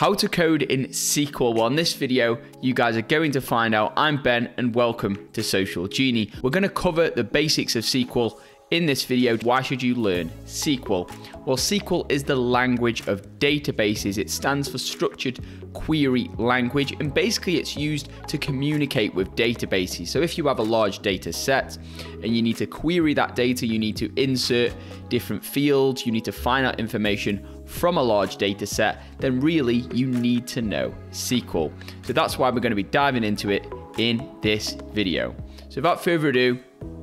How to code in SQL. Well, in this video, you guys are going to find out. I'm Ben and welcome to Social Genie. We're going to cover the basics of SQL in this video. Why should you learn SQL? Well, SQL is the language of databases. It stands for Structured Query Language, and basically it's used to communicate with databases. So if you have a large data set and you need to query that data, you need to insert different fields, you need to find out information from a large data set, then really you need to know SQL. So that's why we're going to be diving into it in this video. So without further ado,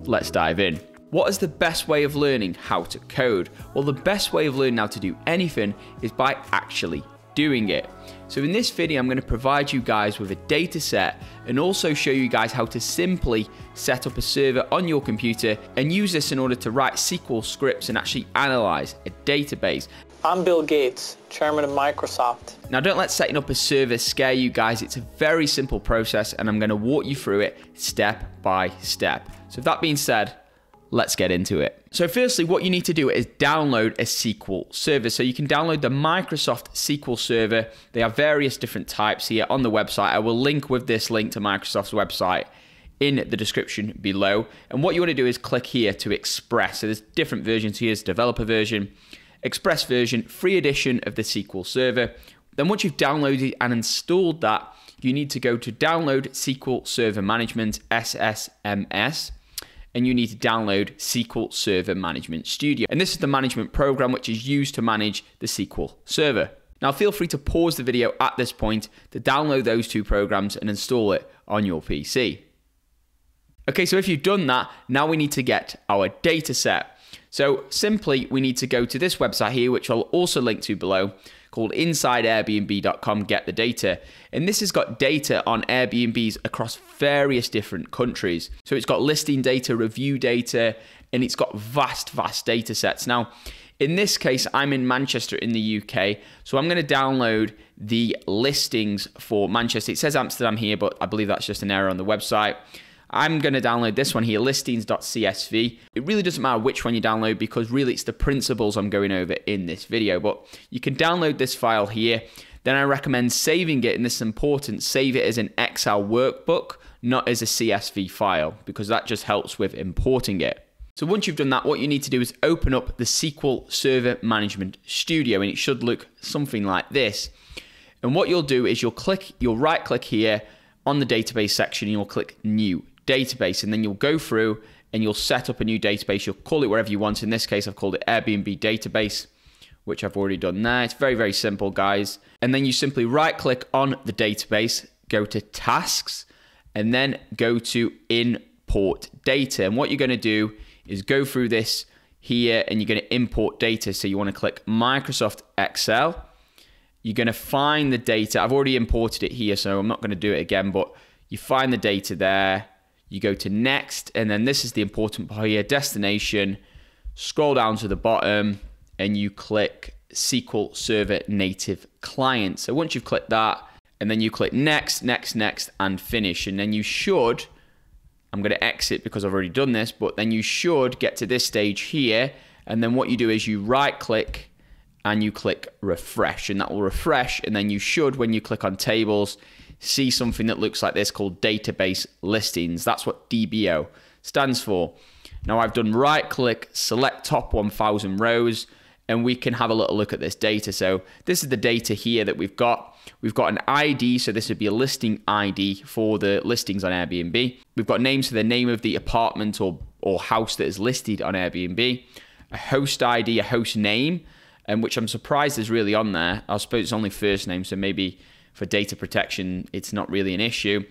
let's dive in. What is the best way of learning how to code? Well, the best way of learning how to do anything is by actually doing it. So in this video, I'm going to provide you guys with a data set and also show you guys how to simply set up a server on your computer and use this in order to write SQL scripts and actually analyze a database. I'm Bill Gates, chairman of Microsoft. Now, don't let setting up a server scare you guys. It's a very simple process and I'm going to walk you through it step by step. So with that being said, let's get into it. So firstly, what you need to do is download a SQL Server. So you can download the Microsoft SQL Server. They have various different types here on the website. I will link with this link to Microsoft's website in the description below. And what you want to do is click here to Express. So there's different versions here. There's developer version, Express version, free edition of the SQL Server. Then once you've downloaded and installed that, you need to go to Download SQL Server Management, SSMS. And you need to download SQL Server Management Studio. And this is the management program which is used to manage the SQL Server. Now feel free to pause the video at this point to download those two programs and install it on your PC. Okay, so if you've done that, now we need to get our data set. So simply we need to go to this website here, which I'll also link to below, called insideairbnb.com, get the data. And this has got data on Airbnbs across various different countries. So it's got listing data, review data, and it's got vast data sets. Now, in this case, I'm in Manchester in the UK, so I'm going to download the listings for Manchester. It says Amsterdam here, but I believe that's just an error on the website. I'm going to download this one here, listings.csv. It really doesn't matter which one you download because really it's the principles I'm going over in this video. But you can download this file here. Then I recommend saving it, and this is important, save it as an Excel Workbook, not as a CSV file, because that just helps with importing it. So once you've done that, what you need to do is open up the SQL Server Management Studio, and it should look something like this. And what you'll do is you'll right click here on the database section, and you'll click New Database, and then you'll go through and you'll set up a new database. You'll call it whatever you want. In this case, I've called it Airbnb database, which I've already done there. It's very simple, guys. And then you simply right click on the database, go to tasks, and then go to import data. And what you're going to do is go through this here and you're going to import data. So you want to click Microsoft Excel. You're going to find the data. I've already imported it here, so I'm not going to do it again, but you find the data there. You go to next, and then this is the important part here, destination, scroll down to the bottom, and you click SQL Server Native Client. So once you've clicked that, and then you click next, and finish. And then you should, I'm going to exit because I've already done this, but then you should get to this stage here. And then what you do is you right click and you click refresh, and that will refresh. And then you should, when you click on tables, see something that looks like this called database listings. That's what DBO stands for. Now I've done right click, select top 1000 rows, and we can have a little look at this data. So this is the data here that we've got. We've got an ID, so this would be a listing ID for the listings on Airbnb. We've got names for the name of the apartment or house that is listed on Airbnb. A host ID, a host name, and which I'm surprised is really on there. I suppose it's only first name, so maybe for data protection, it's not really an issue.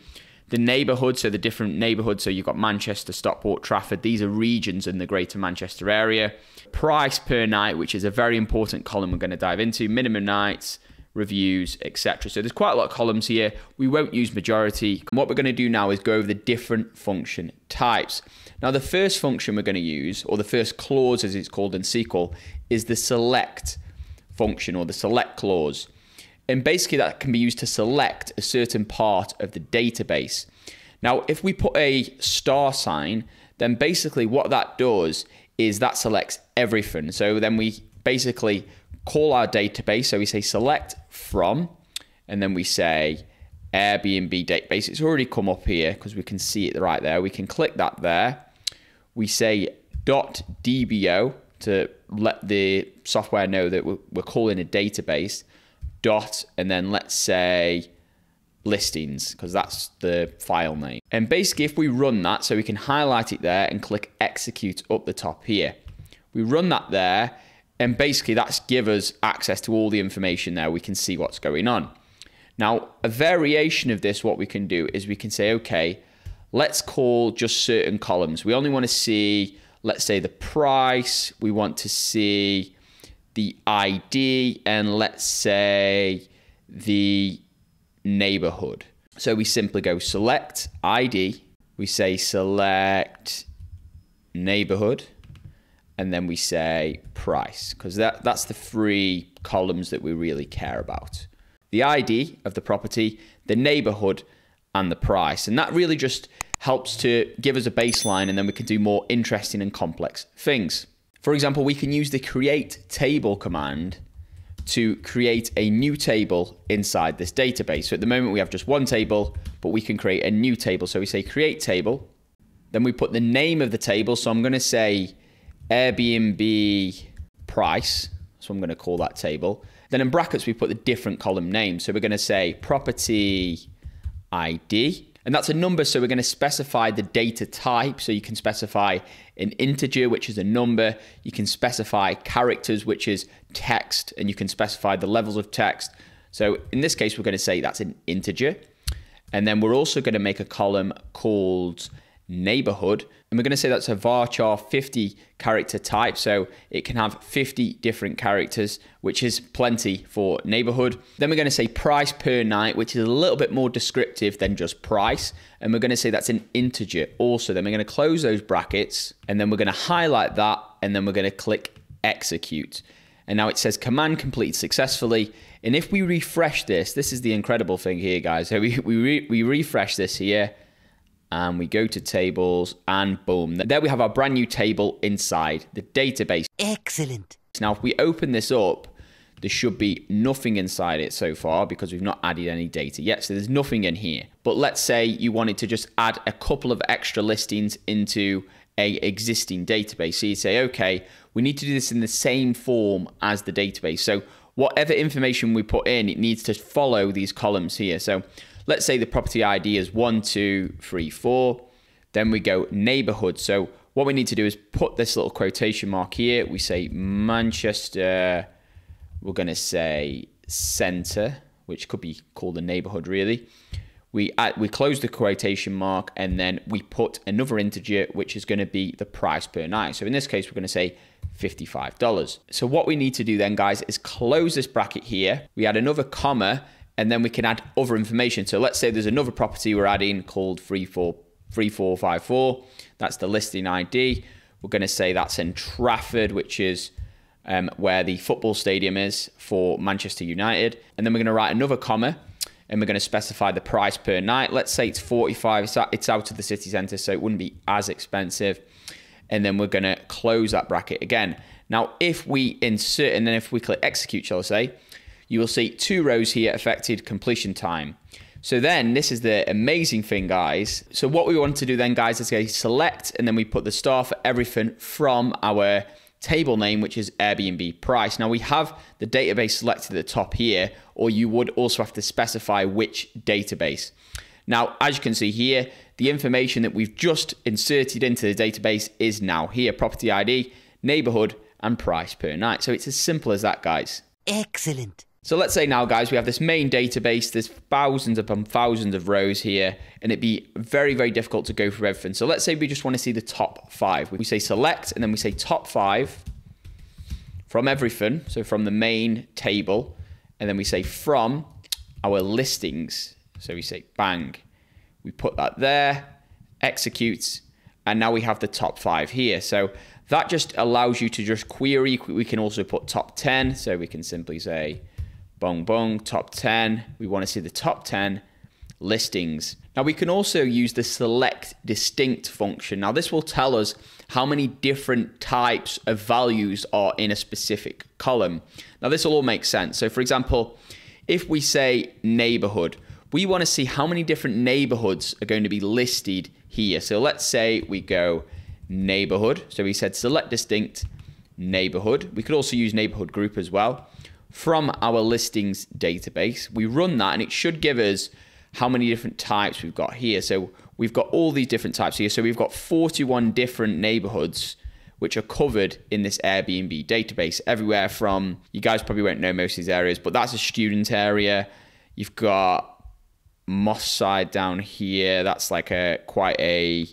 The neighborhood, so the different neighborhoods, so you've got Manchester, Stockport, Trafford. These are regions in the greater Manchester area. Price per night, which is a very important column we're going to dive into. Minimum nights, reviews, etc. So there's quite a lot of columns here. We won't use majority. What we're going to do now is go over the different function types. Now the first function we're going to use, or the first clause as it's called in SQL, is the select function or the select clause. And basically that can be used to select a certain part of the database. Now, if we put a star sign, then basically what that does is that selects everything. So then we basically call our database. So we say select from, and then we say Airbnb database. It's already come up here because we can see it right there. We can click that there. We say .dbo to let the software know that we're calling a database. And then let's say listings, because that's the file name. And basically if we run that, so we can highlight it there and click execute up the top here. We run that there, and basically that's give us access to all the information there. We can see what's going on. Now, a variation of this, what we can do is we can say, okay, let's call just certain columns. We only want to see, let's say, the price. We want to see the ID, and let's say the neighborhood. So we simply go select ID. We say select neighborhood, and then we say price, because that's the three columns that we really care about. The ID of the property, the neighborhood, and the price. And that really just helps to give us a baseline, and then we can do more interesting and complex things. For example, we can use the create table command to create a new table inside this database. So at the moment we have just one table, but we can create a new table. So we say create table, then we put the name of the table. So I'm going to say Airbnb price. So I'm going to call that table. Then in brackets, we put the different column name. So we're going to say property ID, and that's a number. So we're going to specify the data type. So you can specify an integer, which is a number. You can specify characters, which is text, and you can specify the levels of text. So in this case, we're going to say that's an integer. And then we're also going to make a column called neighborhood, and we're going to say that's a varchar 50 character type, so it can have 50 different characters, which is plenty for neighborhood. Then we're going to say price per night, which is a little bit more descriptive than just price, and we're going to say that's an integer also. Then we're going to close those brackets, and then we're going to highlight that, and then we're going to click execute. And now it says command completed successfully. And if we refresh this is the incredible thing here, guys. So we refresh this here, and we go to tables, and boom, there we have our brand new table inside the database. Excellent. Now, if we open this up, there should be nothing inside it so far because we've not added any data yet. So there's nothing in here. But let's say you wanted to just add a couple of extra listings into a existing database. So you say, okay, we need to do this in the same form as the database. So whatever information we put in, it needs to follow these columns here. So let's say the property ID is 1, 2, 3, 4. Then we go neighborhood. So what we need to do is put this little quotation mark here. We say Manchester. We're going to say center, which could be called a neighborhood really. We close the quotation mark, and then we put another integer, which is going to be the price per night. So in this case, we're going to say $55. So what we need to do then, guys, is close this bracket here. We add another comma, and then we can add other information. So let's say there's another property we're adding called 3454. That's the listing ID. We're going to say that's in Trafford, which is where the football stadium is for Manchester United. And then we're going to write another comma, and we're going to specify the price per night. Let's say it's 45. It's out of the city centre, so it wouldn't be as expensive. And then we're going to close that bracket again. Now, if we insert, and then if we click execute, shall I say, you will see 2 rows here affected completion time. So then this is the amazing thing, guys. So what we want to do then, guys, is go select, and then we put the star for everything from our table name, which is Airbnb price. Now we have the database selected at the top here, or you would also have to specify which database. Now, as you can see here, the information that we've just inserted into the database is now here: property ID, neighborhood, and price per night. So it's as simple as that, guys. Excellent. So let's say now, guys, we have this main database. There's thousands upon thousands of rows here, and it'd be very, very difficult to go through everything. So let's say we just want to see the top 5. We say select, and then we say top 5 from everything. So from the main table, and then we say from our listings. So we say bang. We put that there, execute, and now we have the top 5 here. So that just allows you to just query. We can also put top 10. So we can simply say bong bong, top 10. We want to see the top 10 listings. Now we can also use the select distinct function. Now this will tell us how many different types of values are in a specific column. Now this will all make sense. So for example, if we say neighborhood, we want to see how many different neighborhoods are going to be listed here. So let's say we go neighborhood. So we said select distinct neighborhood. We could also use neighborhood group as well. From our listings database, we run that and it should give us how many different types we've got here. So we've got all these different types here. So we've got 41 different neighborhoods which are covered in this Airbnb database, everywhere from, you guys probably won't know most of these areas, but that's a student area. You've got Moss Side down here. That's like quite a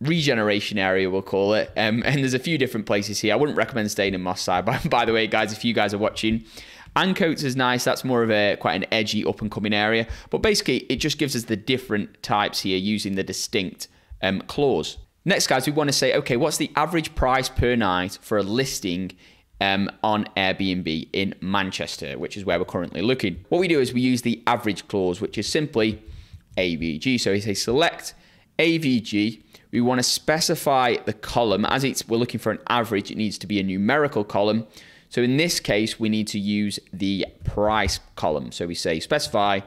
regeneration area, we'll call it. And there's a few different places here. I wouldn't recommend staying in Moss Side, by the way, guys, if you guys are watching. Ancoats is nice. That's more of quite an edgy up and coming area. But basically, it just gives us the different types here using the distinct clause. Next, guys, we want to say, okay, what's the average price per night for a listing on Airbnb in Manchester, which is where we're currently looking. What we do is we use the average clause, which is simply AVG. So we say select AVG. We want to specify the column. As we're looking for an average, it needs to be a numerical column. So in this case, we need to use the price column. So we say specify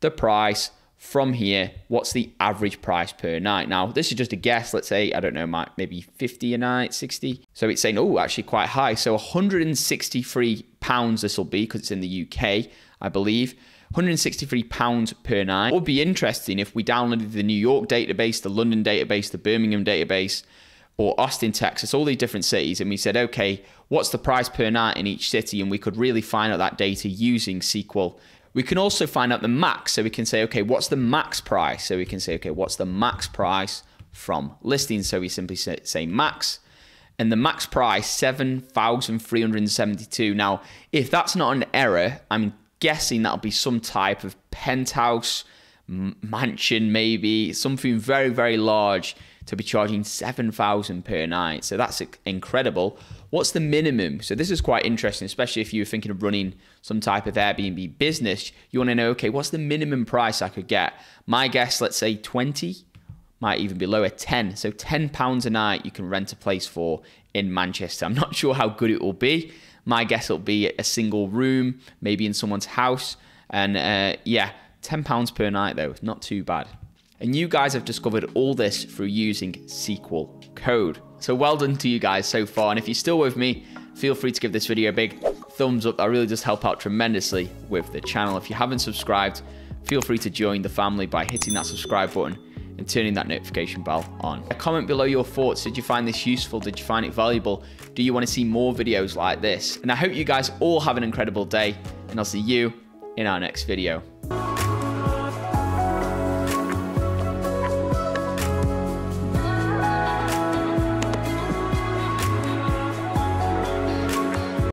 the price. From here, what's the average price per night? Now, this is just a guess. Let's say, I don't know, maybe 50 a night, 60. So it's saying, oh, actually quite high. So £163 this will be, because it's in the UK, I believe. £163 per night. It would be interesting if we downloaded the New York database, the London database, the Birmingham database, or Austin, Texas, all these different cities, and we said, okay, what's the price per night in each city? And we could really find out that data using SQL. We can also find out the max. So we can say, okay, what's the max price? So we can say, okay, what's the max price from listings? So we simply say max, and the max price, 7,372. Now, if that's not an error, I'm guessing that'll be some type of penthouse, mansion, maybe something very, very large to be charging 7,000 per night. So that's incredible. What's the minimum? So this is quite interesting, especially if you're thinking of running some type of Airbnb business. You want to know, okay, what's the minimum price I could get? My guess, let's say 20, might even be lower, 10. So £10 a night you can rent a place for in Manchester. I'm not sure how good it will be. My guess it'll be a single room, maybe in someone's house. And yeah, £10 per night though, not too bad. And you guys have discovered all this through using SQL code. So well done to you guys so far. And if you're still with me, feel free to give this video a big thumbs up. That really does help out tremendously with the channel. If you haven't subscribed, feel free to join the family by hitting that subscribe button and turning that notification bell on. Comment below your thoughts. Did you find this useful? Did you find it valuable? Do you want to see more videos like this? And I hope you guys all have an incredible day, and I'll see you in our next video.